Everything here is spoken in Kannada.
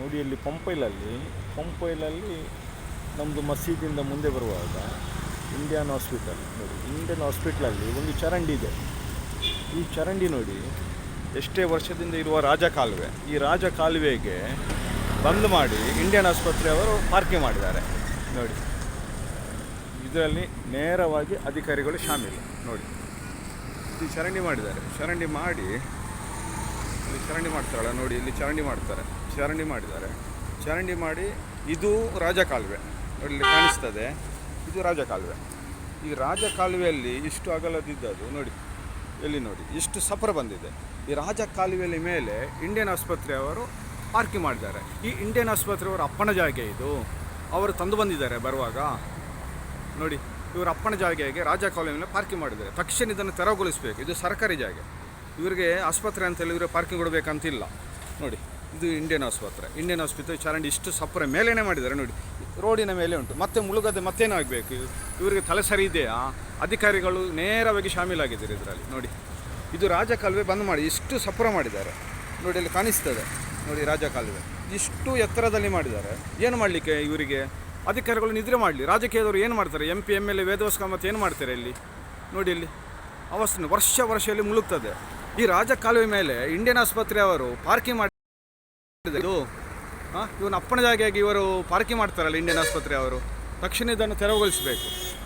ನೋಡಿ ಇಲ್ಲಿ ಪಂಪೈಲಲ್ಲಿ ನಮ್ಮದು ಮಸೀದಿಯಿಂದ ಮುಂದೆ ಬರುವಾಗ ಇಂಡಿಯನ್ ಹಾಸ್ಪಿಟಲ್ ನೋಡಿ. ಇಂಡಿಯನ್ ಹಾಸ್ಪಿಟ್ಲಲ್ಲಿ ಒಂದು ಚರಂಡಿ ಇದೆ. ಈ ಚರಂಡಿ ನೋಡಿ ಎಷ್ಟೇ ವರ್ಷದಿಂದ ಇರುವ ರಾಜಕಾಲುವೆ. ಈ ರಾಜಕಾಲುವೆಗೆ ಬಂದ್ ಮಾಡಿ ಇಂಡಿಯನ್ ಆಸ್ಪತ್ರೆಯವರು ಪಾರ್ಕಿಂಗ್ ಮಾಡಿದ್ದಾರೆ ನೋಡಿ. ಇದರಲ್ಲಿ ನೇರವಾಗಿ ಅಧಿಕಾರಿಗಳು ಶಾಮೀಲು ನೋಡಿ. ಇಲ್ಲಿ ಚರಂಡಿ ಮಾಡಿದ್ದಾರೆ. ಚರಂಡಿ ಮಾಡಿ ಇಲ್ಲಿ ಚರಂಡಿ ಮಾಡ್ತಾರಲ್ಲ ನೋಡಿ, ಇಲ್ಲಿ ಚರಂಡಿ ಮಾಡ್ತಾರೆ. ಚರಂಡಿ ಮಾಡಿದ್ದಾರೆ. ಚರಂಡಿ ಮಾಡಿ ಇದು ರಾಜಕಾಲುವೆ ನೋಡಿ, ಇಲ್ಲಿ ಕಾಣಿಸ್ತದೆ. ಇದು ರಾಜಕಾಲುವೆ. ಈ ರಾಜಕಾಲುವೆಯಲ್ಲಿ ಇಷ್ಟು ಅಗಲದಿದ್ದದು ನೋಡಿ, ಎಲ್ಲಿ ನೋಡಿ ಇಷ್ಟು ಸಫರ ಬಂದಿದೆ. ಈ ರಾಜಕಾಲುವೆಯಲ್ಲಿ ಮೇಲೆ ಇಂಡಿಯನ್ ಆಸ್ಪತ್ರೆಯವರು ಪಾರ್ಕಿಂಗ್ ಮಾಡಿದ್ದಾರೆ. ಈ ಇಂಡಿಯನ್ ಆಸ್ಪತ್ರೆಯವರ ಅಪ್ಪನ ಜಾಗ ಇದು. ಅವರು ತಂದು ಬಂದಿದ್ದಾರೆ ಬರುವಾಗ ನೋಡಿ. ಇವರು ಅಪ್ಪನ ಜಾಗೆಗೆ ರಾಜಕಾಲುವೆ ಮೇಲೆ ಪಾರ್ಕಿಂಗ್ ಮಾಡಿದ್ದಾರೆ. ತಕ್ಷಣ ಇದನ್ನು ತೆರವುಗೊಳಿಸಬೇಕು. ಇದು ಸರ್ಕಾರಿ ಜಾಗ. ಇವರಿಗೆ ಆಸ್ಪತ್ರೆ ಅಂತೇಳಿ ಇವರಿಗೆ ಪಾರ್ಕಿಂಗ್ ಕೊಡಬೇಕಂತಿಲ್ಲ ನೋಡಿ. ಇದು ಇಂಡಿಯನ್ ಆಸ್ಪತ್ರೆ. ಇಂಡಿಯನ್ ಆಸ್ಪತ್ರೆ ಚರಂಡಿ ಇಷ್ಟು ಸಫರ ಮೇಲೇ ಮಾಡಿದ್ದಾರೆ ನೋಡಿ. ರೋಡಿನ ಮೇಲೆ ಉಂಟು. ಮತ್ತೆ ಮುಳುಗದೆ ಮತ್ತೇನಾಗಬೇಕು? ಇವರಿಗೆ ತಲೆ ಸರಿ ಇದೆಯಾ? ಅಧಿಕಾರಿಗಳು ನೇರವಾಗಿ ಶಾಮೀಲಾಗಿದ್ದಾರೆ ಇದರಲ್ಲಿ ನೋಡಿ. ಇದು ರಾಜಕಾಲುವೆ ಬಂದ್ ಮಾಡಿ ಇಷ್ಟು ಸಫರ ಮಾಡಿದ್ದಾರೆ ನೋಡಿ. ಅಲ್ಲಿ ಕಾಣಿಸ್ತದೆ ನೋಡಿ ರಾಜಕಾಲುವೆ ಇಷ್ಟು ಎತ್ತರದಲ್ಲಿ ಮಾಡಿದ್ದಾರೆ. ಏನು ಮಾಡಲಿಕ್ಕೆ ಇವರಿಗೆ? ಅಧಿಕಾರಿಗಳು ನಿದ್ರೆ ಮಾಡಲಿ. ರಾಜಕೀಯದವರು ಏನು ಮಾಡ್ತಾರೆ? MP MLA ವೇದವಾಸ್ಕ ಮತ್ತು ಏನು ಮಾಡ್ತಾರೆ ಇಲ್ಲಿ ನೋಡಿ. ಇಲ್ಲಿ ಅವಸ್ಥೆ ವರ್ಷದಲ್ಲಿ ಮುಳುಗ್ತದೆ. ಈ ರಾಜಕಾಲುವೆ ಮೇಲೆ ಇಂಡಿಯನ್ ಆಸ್ಪತ್ರೆಯವರು ಪಾರ್ಕಿಂಗ್ ಮಾಡಿದ್ದು ಇವನ ಅಪ್ಪನ ಜಾಗೆಯಾಗಿ ಇವರು ಪಾರ್ಕಿಂಗ್ ಮಾಡ್ತಾರಲ್ಲ ಇಂಡಿಯನ್ ಆಸ್ಪತ್ರೆಯವರು. ತಕ್ಷಣ ಇದನ್ನು ತೆರವುಗೊಳಿಸಬೇಕು.